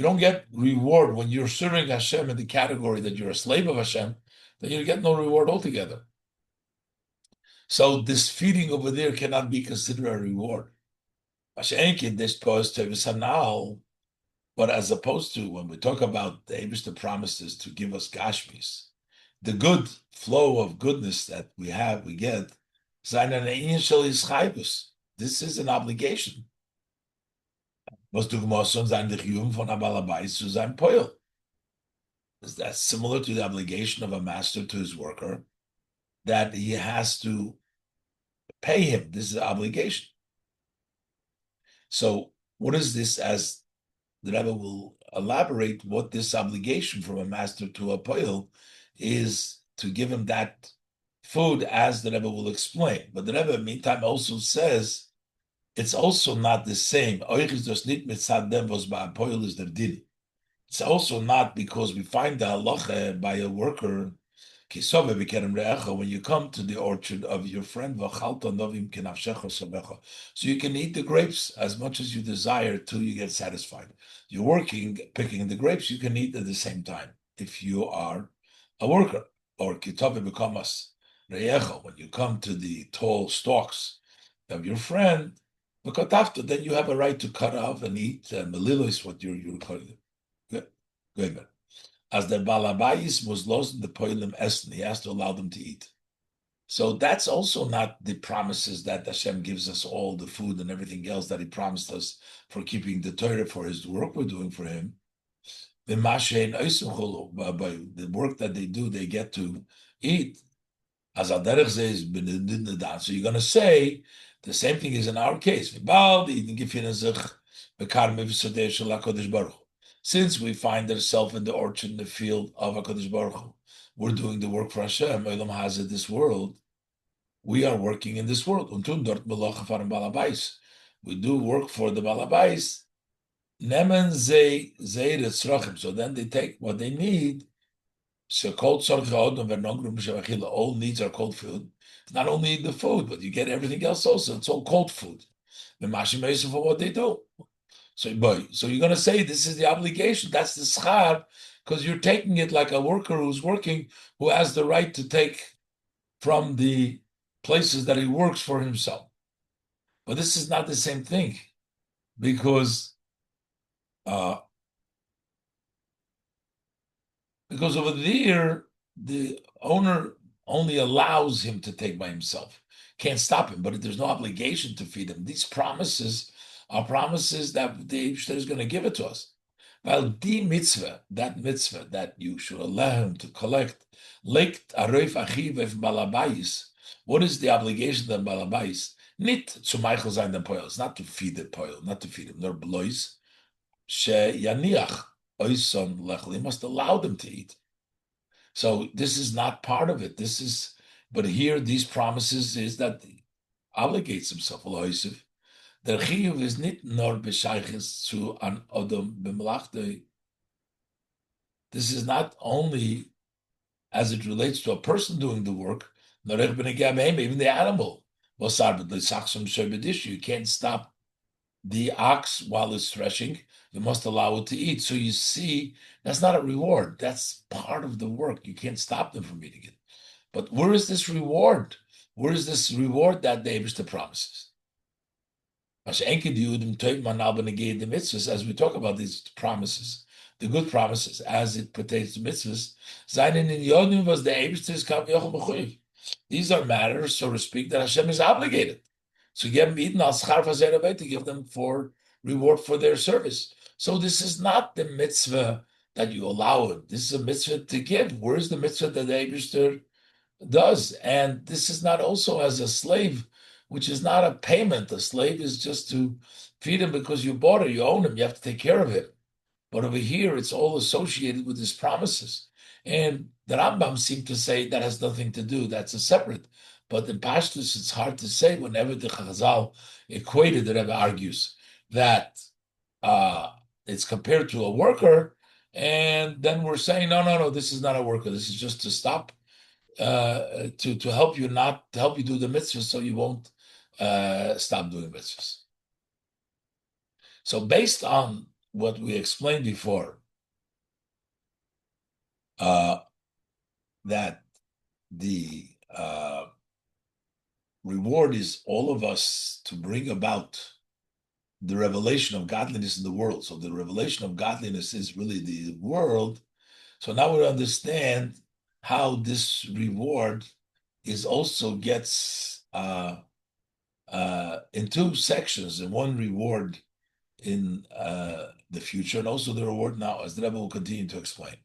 don't get reward when you're serving Hashem in the category that you're a slave of Hashem, then you get no reward altogether. So this feeding over there cannot be considered a reward. But as opposed to when we talk about the Eibishter promises to give us gashmis, the good flow of goodness that we get, this is an obligation. That's similar to the obligation of a master to his worker, that he has to pay him. This is an obligation. So what is this, as the Rebbe will elaborate what this obligation from a master to a poil is, to give him that food, as the Rebbe will explain. But the Rebbe, meantime, also says it's also not the same. It's also not because we find the halacha by a worker When you come to the orchard of your friend, so you can eat the grapes as much as you desire till you get satisfied. You're working, picking the grapes, you can eat at the same time if you are a worker. Or when you come to the tall stalks of your friend, then you have a right to cut off and eat melilos, what you're cutting. Good. Good. As the balabais was lost in the poilim essen, he has to allow them to eat. So that's also not the promises that Hashem gives us, all the food and everything else that He promised us for keeping the Torah, for His work we're doing for Him. The work that they do, they get to eat. As Aderech says, so you're going to say the same thing is in our case. Since we find ourselves in the orchard, in the field of HaKadosh Baruch Hu, we're doing the work for Hashem, Olam Hazeh, this world. We are working in this world. We do work for the Balabais. So then they take what they need. All needs are cold food. Not only the food, but you get everything else also. It's all cold food. For what they do. So you're going to say this is the obligation. That's the schar, because you're taking it like a worker who's working, who has the right to take from the places that he works for himself. But this is not the same thing, because over there, the owner only allows him to take by himself. Can't stop him, but there's no obligation to feed him. These promises are promises that the Eibishter is going to give it to us. Well, the mitzvah that you should allow him to collect, what is the obligation of balabais? Nit zu Michael sein den poil. It's not to feed the poil, not to feed him. Nor blois she yaniach oison lechel. He must allow them to eat. So this is not part of it. But here these promises is that he obligates himself. Der chiyuv is nit nor b'shayches zu an odom b'melachte. This is not only as it relates to a person doing the work, even the animal. You can't stop the ox while it's threshing. You must allow it to eat. So you see, that's not a reward. That's part of the work. You can't stop them from eating it. But where is this reward? Where is this reward that the Eibishter promises? As we talk about these promises, the good promises as it pertains to mitzvahs, these are matters, so to speak, that Hashem is obligated. So give them to give them for reward for their service. So this is not the mitzvah that you allow it. This is a mitzvah to give. Where is the mitzvah that the Eibishter does? And this is not also as a slave, which is not a payment. A slave is just to feed him because you bought it, you own him, you have to take care of him. But over here, it's all associated with his promises. And the Rambam seemed to say that has nothing to do, that's a separate. But in Pashtus, it's hard to say whenever the Chazal equated, the Rebbe argues, that it's compared to a worker, and then we're saying, no, this is not a worker, this is just to stop, to help you do the mitzvahs so you won't stop doing mitzvahs. So based on what we explained before, that the reward is all of us to bring about the revelation of godliness in the world. So the revelation of godliness is really the world. So now we understand how this reward is also gets in two sections, and one reward in the future, and also the reward now, as the Rebbe will continue to explain.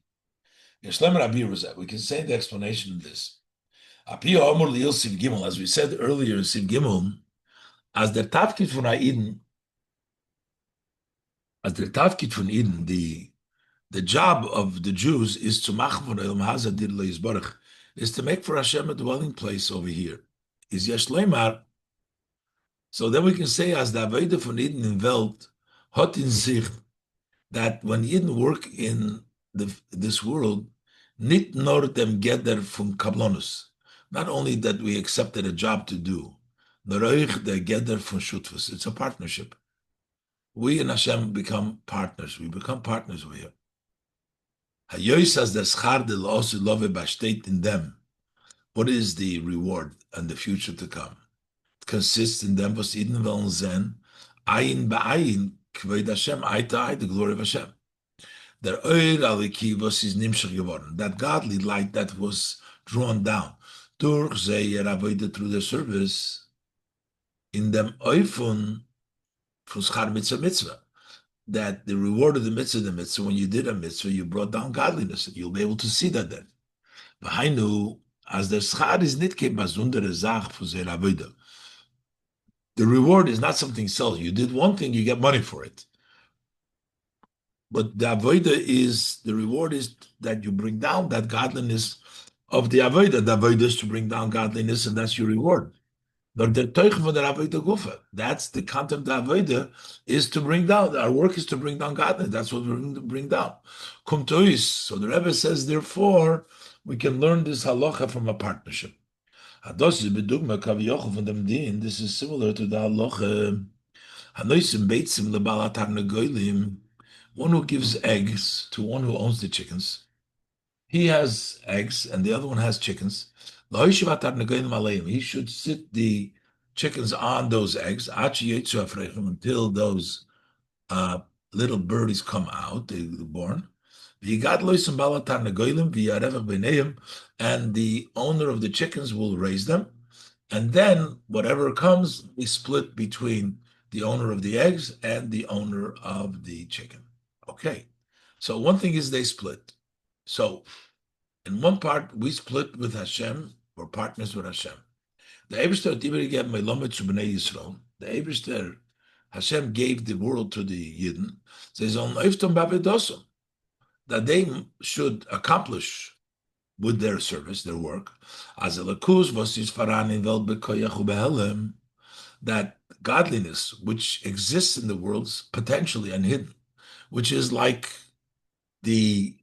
We can say the explanation of this. As we said earlier in Sim Gimel, as the Tafkid von Eden, the job of the Jews is to is to make for Hashem a dwelling place over here. Is Yeshleimar. So then we can say as the Avodah von Eden in Welt hat in sich, that when Eden work in this world, Nit nor dem geder from kablonus. Not only that we accepted a job to do, noroich the geder from shutfus. It's a partnership. We and Hashem become partners. We become partners with Him. Hayoisas the schar de also love bastet in them. What is the reward and the future to come? It consists in them was iden wollen zen, ayin ba'ayin, kved Hashem, eye to eye, the glory of Hashem. Der Oir aliki was is nimshach geworden. That godly light that was drawn down durch Zeyer avoided through the service in them oifun from schar mitzvah. That the reward of the mitzvah, when you did a mitzvah, you brought down godliness. And you'll be able to see that then. V'hainu, as the schar is nitke bazundere zach for Zeyer avodah. The reward is not something self. You did one thing, you get money for it. But the avodah is, the reward is that you bring down that godliness of the avodah. The avodah is to bring down godliness, and that's your reward. That's the content of the avodah, is to bring down. Our work is to bring down godliness. That's what we're going to bring down. Kum tois. So the Rebbe says, therefore, we can learn this halacha from a partnership. This is similar to the halacha. One who gives eggs to one who owns the chickens. He has eggs and the other one has chickens. He should sit the chickens on those eggs until those little birdies come out, they're born. And the owner of the chickens will raise them. And then whatever comes, we split between the owner of the eggs and the owner of the chicken. Okay. So one thing is they split. So in one part, we split with Hashem, we're partners with Hashem. The Eibishter, Hashem gave the world to the Yidden, says that they should accomplish with their service, their work, that godliness which exists in the world potentially and hidden, which is like the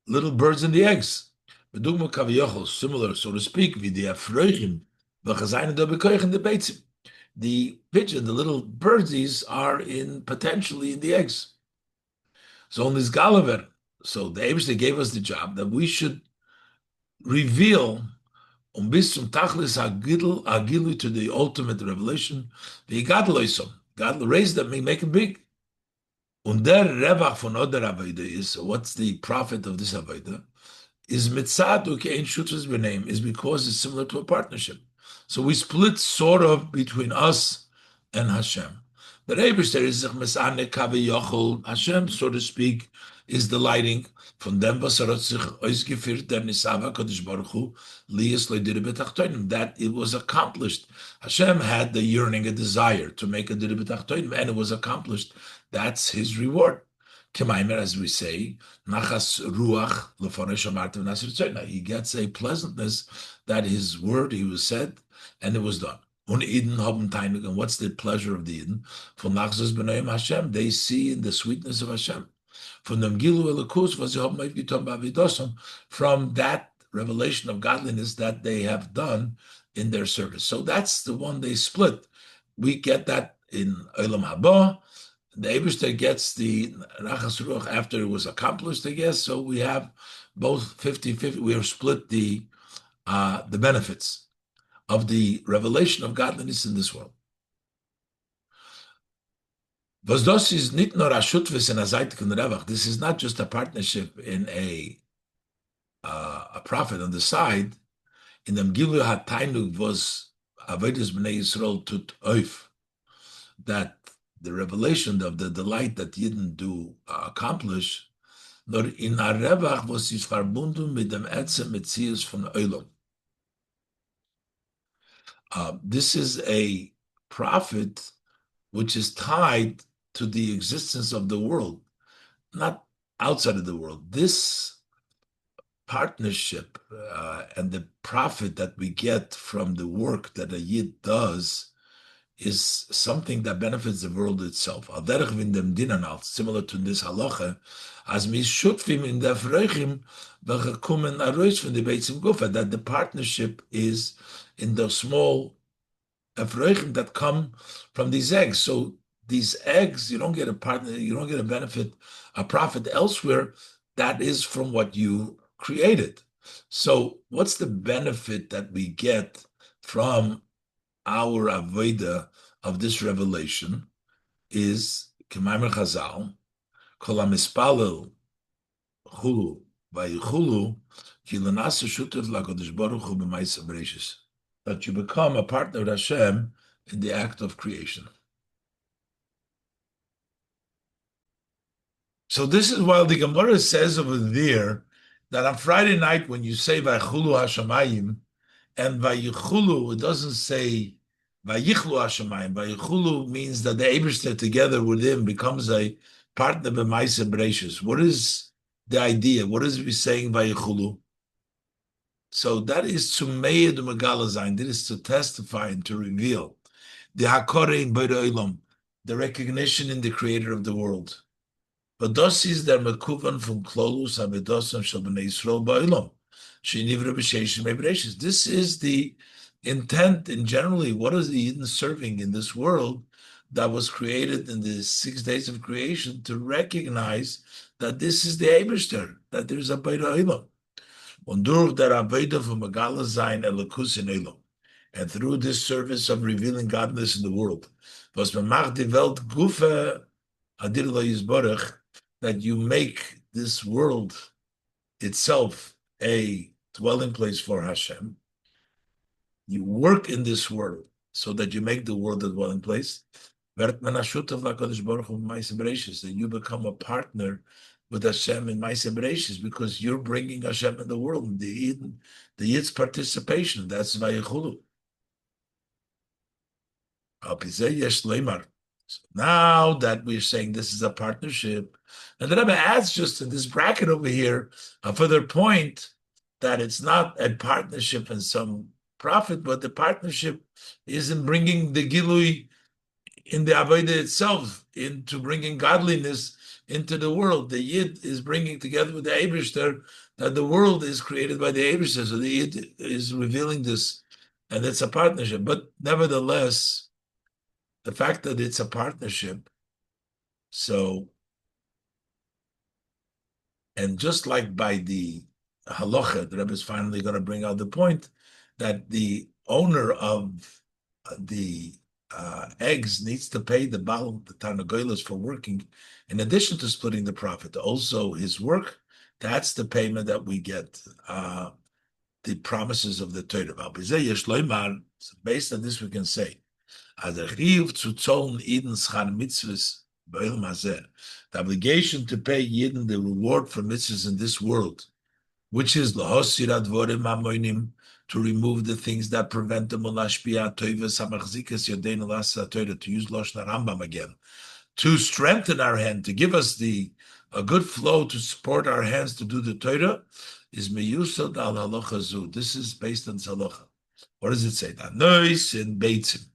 little birds and the eggs. Similar, so to speak, the pigeon, the little birdies are potentially in the eggs. So on this Galaver, so the Eibishter gave us the job that we should reveal bis zum Tachlis Agilu to the ultimate revelation. God raised them, make them big. Und der Revach von oder Avodah is, so what's the profit of this Avodah? Is mitzadu kein shutas b'neim, is because it's similar to a partnership. So we split sort of between us and Hashem. The Eibishter is mesane kavi Hashem, so to speak, is the lighting from them that it was accomplished. Hashem had the yearning, a desire to make a diribet, and it was accomplished. That's his reward. As we say, nachas ruach he gets a pleasantness that his word, he was said, and it was done. And what's the pleasure of the Eden? For nachzos b'nayim Hashem, they see in the sweetness of Hashem. From that revelation of godliness that they have done in their service. So that's the one they split. We get that in Olam Haba. The Eibishter gets the Nachas Ruach after it was accomplished, I guess. So we have both 50-50. We have split the benefits of the revelation of godliness in this world. This is not just a partnership in a profit on the side. In the Gilu HaTainug was Avodas B'nai Yisrael tut oif, that the revelation of the delight that Yidden do accomplish, nor in Arevach was is verbunden mit dem Etzem Metzius von Olam. This is a profit which is tied to the existence of the world, not outside of the world. This partnership and the profit that we get from the work that a Yid does is something that benefits the world itself. Similar to this halacha, as mishutfim in the afreichim v'chakumen arois from the beitzim gufa, that the partnership is in the small afreichim that come from these eggs. So these eggs, you don't get a partner, you don't get a benefit, a profit elsewhere. That is from what you created. So what's the benefit that we get from our avodah of this revelation is K'maimer Chazal, Kol HaMispalel Chulu Vayichulu Ki L'Nasa Shutef LaKadosh Baruch Hu B'Maisa Bereishis, that you become a partner of Hashem in the act of creation. So this is why the Gemara says over there that on Friday night when you say Vayichulu Hashemayim and Vayichulu, it doesn't say Vayichlu Hashemayim. Vayichulu means that the Eibishter together with him becomes a partner b'maisa bereishis. What is the idea? What is we saying Vayichulu? So that is to meir the megalazayin. That is to testify and to reveal the hakore in Borei Olam, the recognition in the Creator of the world. But this is der mekuvan from klolus havedosan shel bnei Yisrael ba'olam. This is the intent, and generally, what is the Eden serving in this world that was created in the 6 days of creation to recognize that this is the Eibishter, that there's a Borei Olam. And through this service of revealing godliness in the world, that you make this world itself a dwelling place for Hashem. You work in this world so that you make the world a dwelling place. That you become a partner with Hashem in Maaseh Bereishis because you're bringing Hashem in the world. The Yid's participation, that's Vayichulu. So now that we're saying this is a partnership, and the Rebbe adds just in this bracket over here a further point that it's not a partnership in some profit, but the partnership is in bringing the Gilui in the Avodah itself, into bringing godliness into the world. The Yid is bringing together with the Eibishter that the world is created by the Eibishter, so the Yid is revealing this, and it's a partnership. But nevertheless, the fact that it's a partnership, so, and just like by the halacha, the Rebbe is finally going to bring out the point that the owner of the eggs needs to pay the Baal, the Tarnagoylas, for working, in addition to splitting the profit. Also, his work, that's the payment that we get, the promises of the Torah. So based on this, we can say, the obligation to pay Yidden the reward for mitzvahs in this world, which is to remove the things that prevent them, to use Lashon Rambam again, to strengthen our hand, to give us a good flow to support our hands to do the Torah, is meyusad al halacha zu. This is based on halacha. What does it say? Nois in beitzim.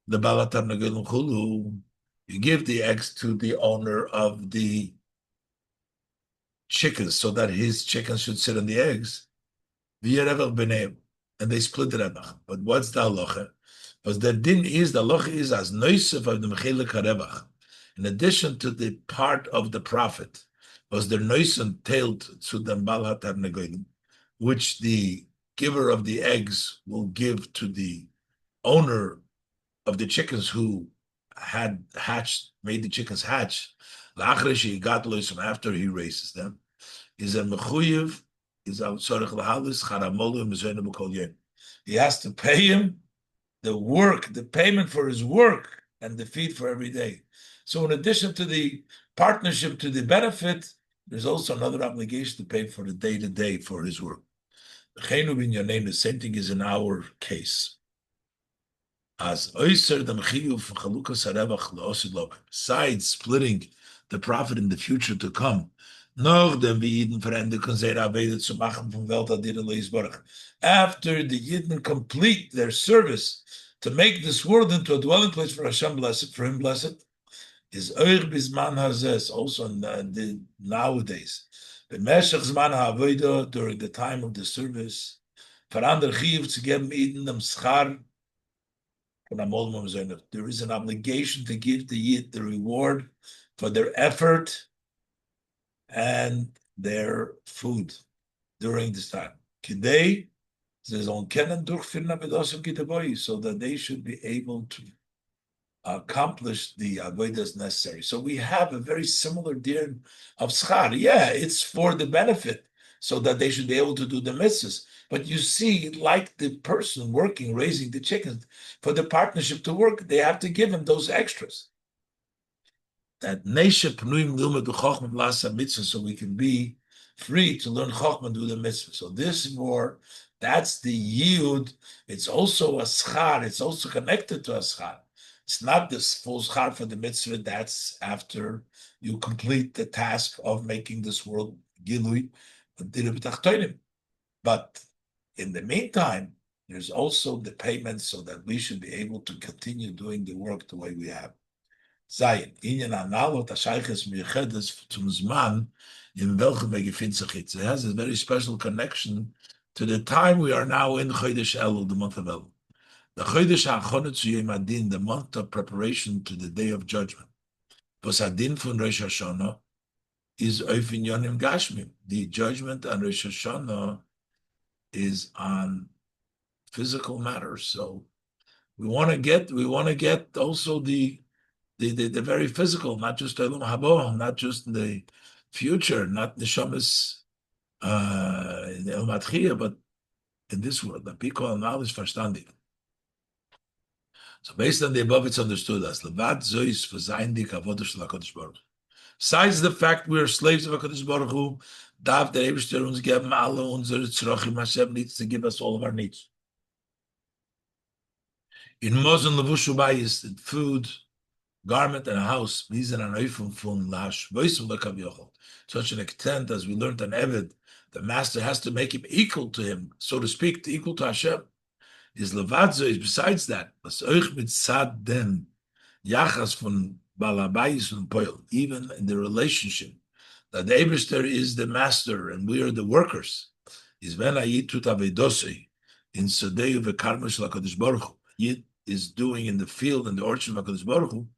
The balatam nagilum chulu. You give the eggs to the owner of the chickens so that his chickens should sit on the eggs. And they split the rebach. But what's the halacha? Because the din is, the halacha is as noisef of the mechelek harebach. In addition to the part of the profit, was the noisen tailed to the balat negolim, which the giver of the eggs will give to the owner of the chickens who had hatched, made the chickens hatch, after he raises them, is a mechuyev, is al tzorech lahalis charamolu mezonu b'kol yom. He has to pay him the work, the payment for his work, and the feed for every day. So in addition to the partnership, to the benefit, there's also another obligation to pay for the day-to-day for his work. The same thing is in our case. As besides splitting the profit in the future to come, after the Yidden complete their service to make this world into a dwelling place for Hashem blessed, for Him blessed, is Oich Bizman Hazes, also nowadays. B'meshach Zman HaAvodah, during the time of the service, Verander Chiv to give Eden them Schar, there is an obligation to give the Yid the reward for their effort and their food during this time. Today, so that they should be able to accomplish the avodas necessary. So we have a very similar din of schar. Yeah, it's for the benefit, so that they should be able to do the mitzvahs. But you see, like the person working, raising the chickens, for the partnership to work, they have to give him those extras. That neshe pnuim lumed chochmah lasa mitzvah, so we can be free to learn chochmah and do the mitzvah. So this more, that's the yiyud. It's also a schar. It's also connected to a schar. It's not this full schar for the mitzvah. That's after you complete the task of making this world gilui. But in the meantime, there's also the payment so that we should be able to continue doing the work the way we have. Zayin, inyan analot hashayches miyechedes zum zman in welchem befindt sich it. It has a very special connection to the time we are now in Chodesh Elul, the month of Elul. The Chodesh HaAchronet zu Yom Adin, the month of preparation to the Day of Judgment. Was Adin von Rosh Hashanah is auf Inyanim Gashmim. The judgment on Rosh Hashanah is on physical matters. So we want to get also the very physical, not just Elam Habo, not just in the future, not the Shamas in the El Matchia, but in this world, the people knowledge verstandig. So based on the above, it's understood as Levad Zois for Zaindik Avodah Shel HaKadosh Baruch Hu. Besides the fact we are slaves of HaKadosh Baruch Hu, darf der Eibishter uns geben alle unsere Tzrochim. Hashem needs to give us all of our needs. In Mosen Levushu Bayis, in food, garment, and a house, these are an oifum fun lash, voisum lekavyochel. Such an extent as we learned on Eved, the master has to make him equal to him, so to speak, equal to Hashem. His levadzo is besides that, was euch mit sad den yachas von balabayis und poil, even in the relationship that the Eibishter is the master and we are the workers. Is when Ayid tut avedosei in Sadeu v'karma shel HaKadosh Baruch Hu. Yid is doing in the field and the orchard of HaKadosh Baruch Hu.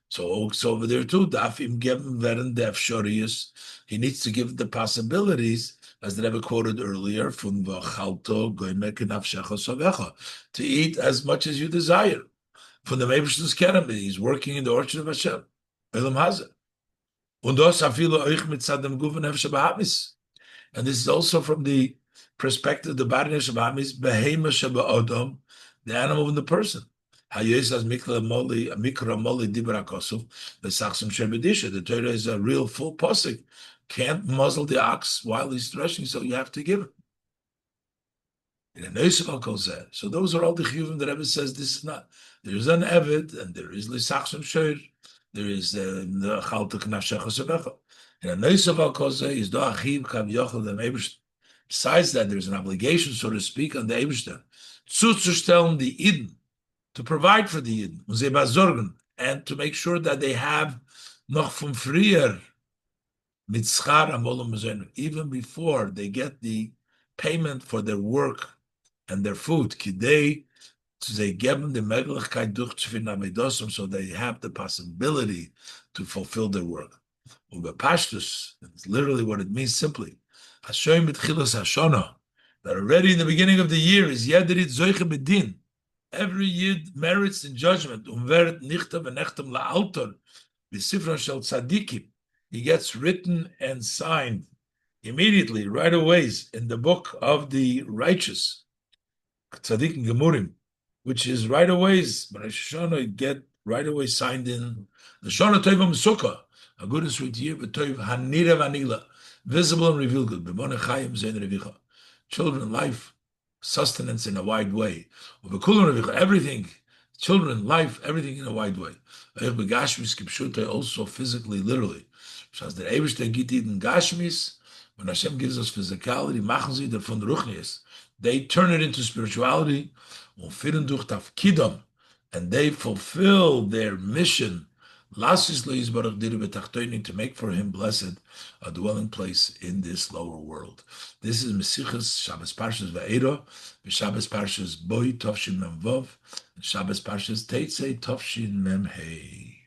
So also over there too, dafim geben werden the afshorius. He needs to give the possibilities, as the Rebbe quoted earlier, from v'chalto goymek nafshecha sovecha, to eat as much as you desire. From the Meibishter's Kerem, he's working in the orchard of Hashem. Elam Hazeh. And this is also from the perspective of the body of Shabbamis, behema sheba the animal and the person. The Torah is a real full posik. Can't muzzle the ox while he's threshing, so you have to give him. So those are all the chiyuvim that Rebbe says this is not. There is an Eved, and there is Lisachsim Shor. There is the Chaltuk Nafshecha Sebecha. And a Neisavah Kozeh is Do Achiv Kav Yochel the Eibishter. Besides that, there's an obligation, so to speak, on the Eibishter zuzustellen the Eden, to provide for the Eden, and to make sure that they have noch vom frier mit schar amolam mezonim, even before they get the payment for their work and their food. Kidei, so they give them the Möglichkeit durchzuführen Avodos, so they have the possibility to fulfill their work. Ubepashtus, it's literally what it means simply. Hashem mitchilas hashana, that already in the beginning of the year is yederit zoiche bedin. Every yid merits in judgment. Umveret nichtav v'nechtam la'altor v'sifra shel tzadikim. He gets written and signed immediately, right away, in the book of the righteous, tzadikim gemurim, which is right away, but Hashanah get right away signed in the Shana Tova Mesukah, a good and sweet year, but Tov Hanira Vanila, visible and revealed good. B'mone Chayim Zein Revicha, children, life, sustenance in a wide way. Everything, children, life, everything in a wide way. Also physically, literally. When Hashem gives us physicality, they turn it into spirituality. and they fulfill their mission to make for him blessed a dwelling place in this lower world. This is Sichos Shabbos Parshas Va'era, Shabbos Parshas Boi Tovshin Mem Vov, and Shabbos Parshas Tetzei Tovshin Mem Hey.